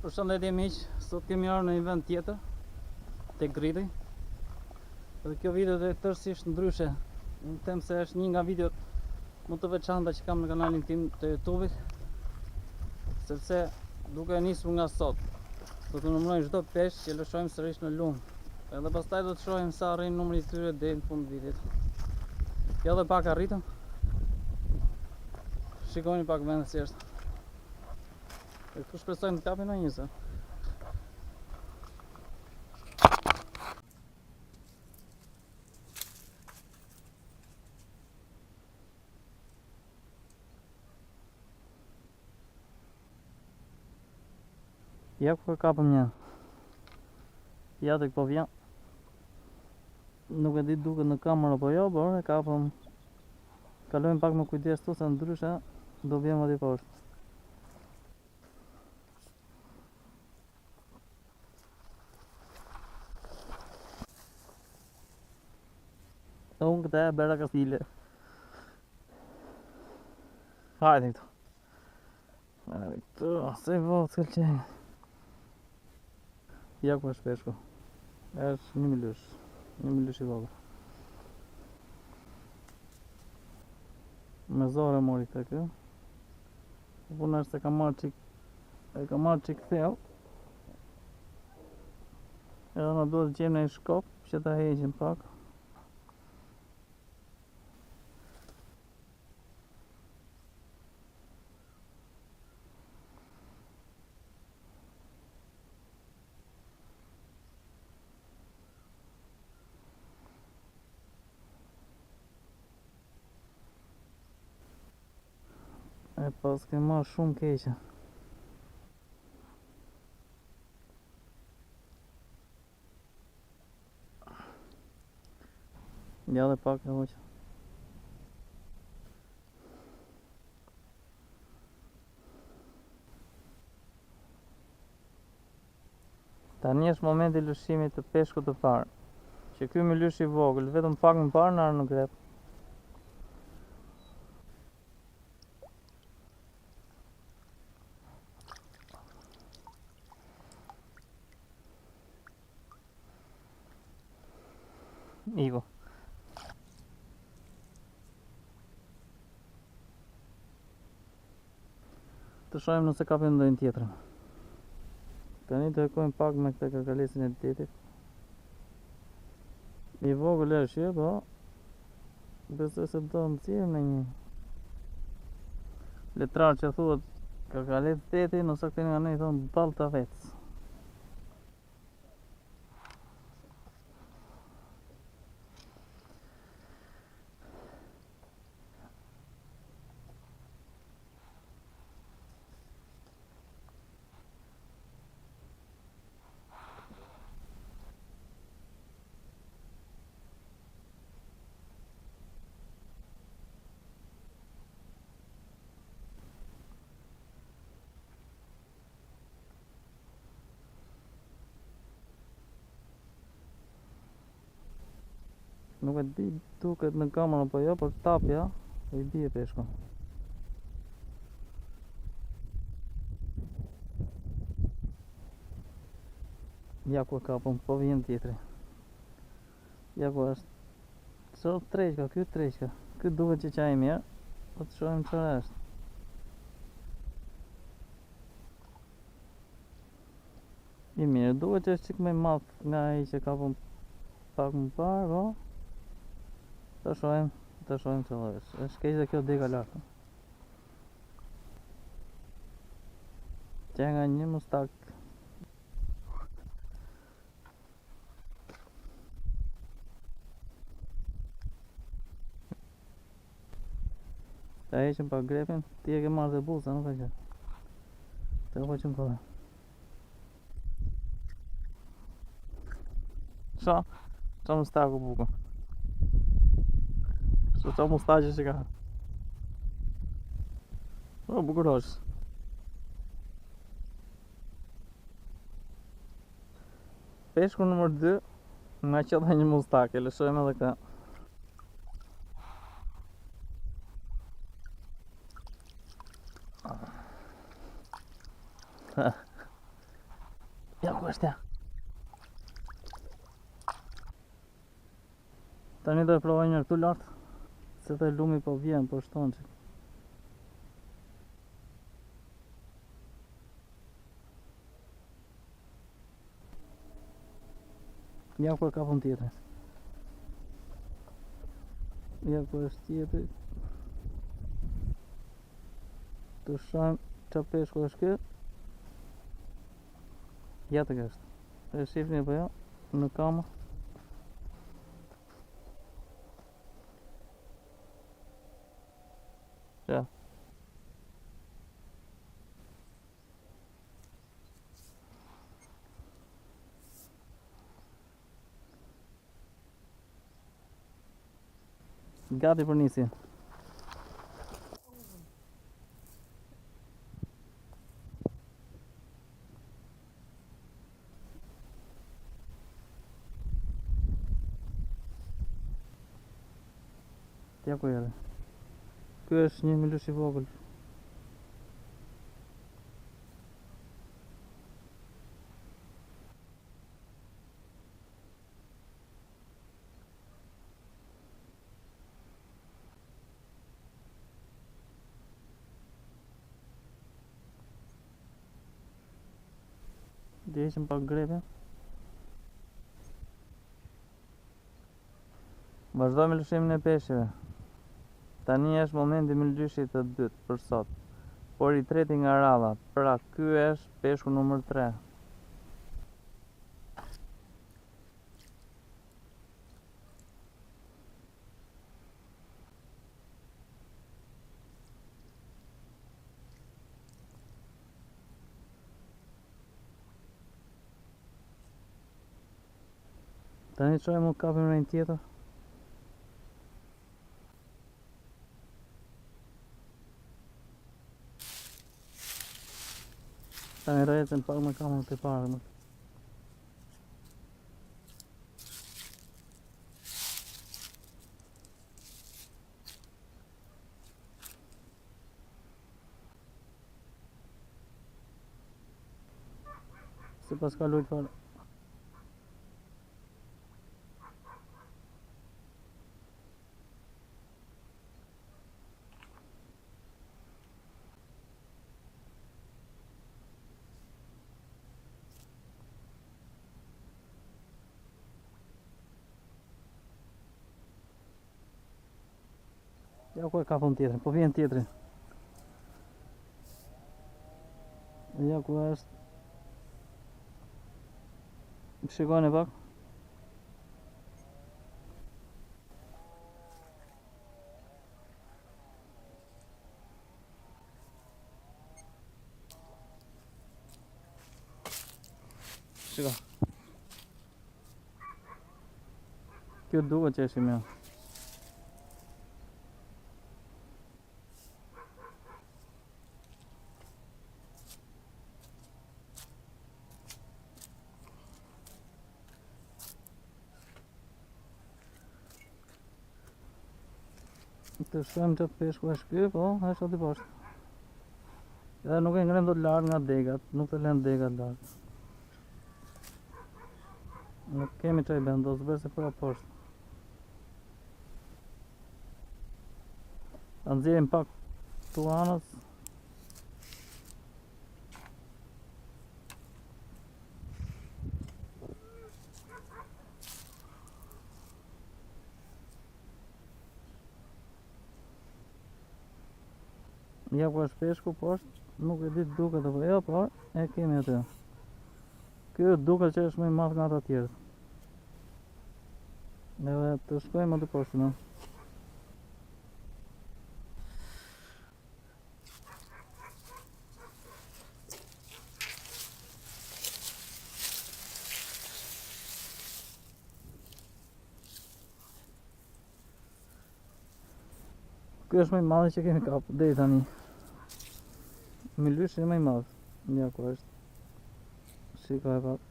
Përshëndetje miq, sot kemi ardhur në një vend tjetër, tek Griti. Dhe kjo video është tërësisht ndryshe. Unë them se është një nga videot më të veçanta që kam në kanalin tim të YouTube-it, sepse duke nisur nga sot, do të numërojmë çdo peshq që lëshojmë sërish në lumë. Edhe pastaj do të shohim sa arrin numri i tyre deri në fund vitit. Jo dhe pak arritëm. Shikoni pak vendin si është. E këtu shpresojmë të kapim në njëse. Ja ku e kapëm një. Ja tek po vjen. Nuk e di duket në kamerë apo jo, por e kapëm. Kalojmë pak me kujdes tu se ndryshe do vjem aty poshtë. Unë këta e bera kastile. Hajde këtu. Hajde këtu, se votë këllqenjë. Ja ku është peshku. Është një milysh. Një milysh i vogël. Me zore mori këtë kjo. Puna është se ka marrë qik thellë. Edhe në duhet të gjemë në një shkop që ta heqim pak. E pas ke marrë shumë keqe. Ja dhe pak e hoqë. Tani është momenti i lëshimit të peshkut të parë. Që ky milysh i vogël vetëm pak më parë në arë në grep. Iku. Të shohim nëse kapim ndonjë tjetër. Tani të heqojmë pak me këtë kakalesin e detit. I vogël është, po besoj se do nxjerrim në një letrar që thuhet kakalet deti, nëse këtini nga ne i thonë baltavec. Nuk e di duket në kamerë apo jo, por tapja i bie peshku. Ja ku e kapëm, po vjen tjetri. Ja ku është. So treqka, ky treqka. Ky duket që qaj mirë. Po të shohim çfarë është. I mirë, duket që është çik më i madh nga ai që kapëm pak më parë, po. Ta shohim çfarë është. Është keq se kjo dega lart. Që nga një mustak. Ta heqim pa grepin, ti e ke marrë dhe buza, nuk ka gjë. Të hoqim kohë. Qa mustaku buku. Qa mustaqe që ka. O, bukur hoqës. Peshku nëmër 2, nga qëta një mustake, lëshojmë edhe këta. Ja ku është ja. Tani do e provoj një këtu lart. Se të lumi po vjen, po shton që. Ja ku e kapën tjetër. Ja ku është tjetër. Të shohim çfarë peshku është ky. Ja të është. E shifni apo jo? Në kamë. Ja. Gati për nisjen. Ja ku erdhi. Ky është një milush i vogël. Dhe ishim pak greve. Vazhdojmë lëshimin e peshqeve. Tani është momenti milyshit të dytë për sot. Por i treti nga radha. Pra ky është peshku numër 3. Tani çojmë u kapim në një tjetër. Tani rrecën pak më kamën të parë. Se pas ka lujt fare. Ja ku e kapën tjetër, po vjen tjetri. Ja ku është. Shikoni pak. Shiko. Kjo duhet që është i meu. Të shohim çfarë peshku është ky, po, është aty poshtë. Edhe nuk e ngrem dot lart nga degat, nuk të lën degat lart. Nuk kemi çaj vendos, bërse për poshtë. Ta nxjerrim pak tu anës. Ja ku është peshku poshtë, nuk e di duket apo jo, por e kemi aty. Ky duket që është më i madh nga ata të tjerë. Edhe të shkojmë aty poshtë, no. Ky është më i madh që kemi kapur deri tani. Milyshi më i madh. Ja ku është. Shikoj pak.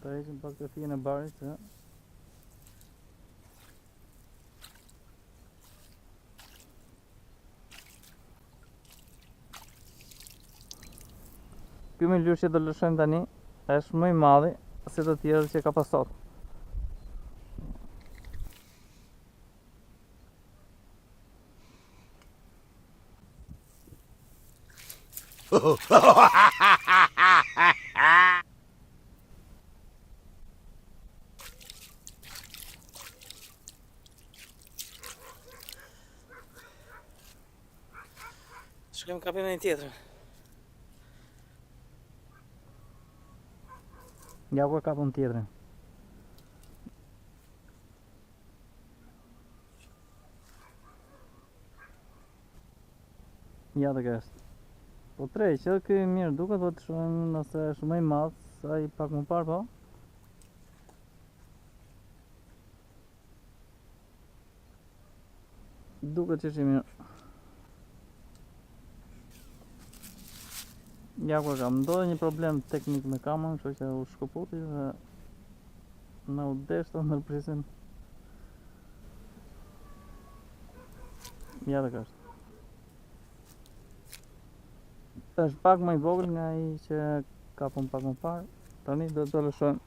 Ta heqim pak të fije në barit, se ky miljush që do lëshojmë tani është më i madhi se të tjerët që ka pasur. Shkojmë kapim një tjetër. Ja ku e kapëm tjetrin. Ja të kështë. Po trej, që këj mirë duke do të shohim nëse është më i madh se ai pak më parë, po. Duket që është i mirë. Ja ku e kam, ndodhe një problem teknik me kamerën, kështu që u shkëputi dhe na u desh të ndërprisim. Ja të kështë. Është pak më i vogël nga ai që kapëm pak më parë. Tani do të lëshojmë.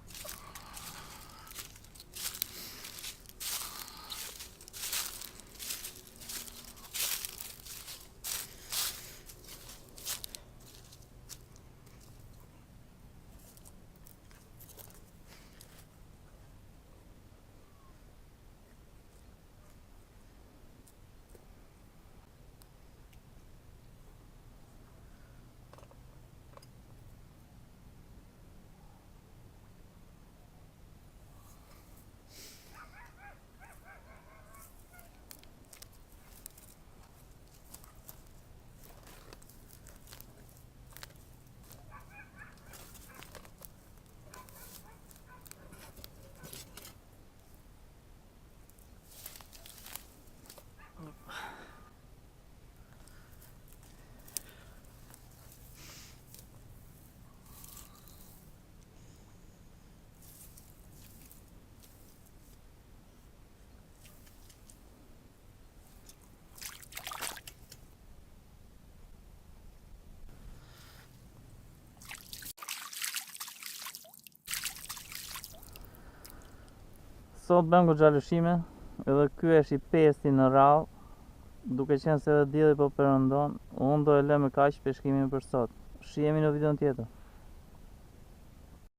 Sot bëjmë goxha lëshime, edhe ky është i pesti në radhë, duke qenë se edhe dielli po perëndon, unë do e lë me kaq peshkimin për sot. Shihemi në videon tjetër.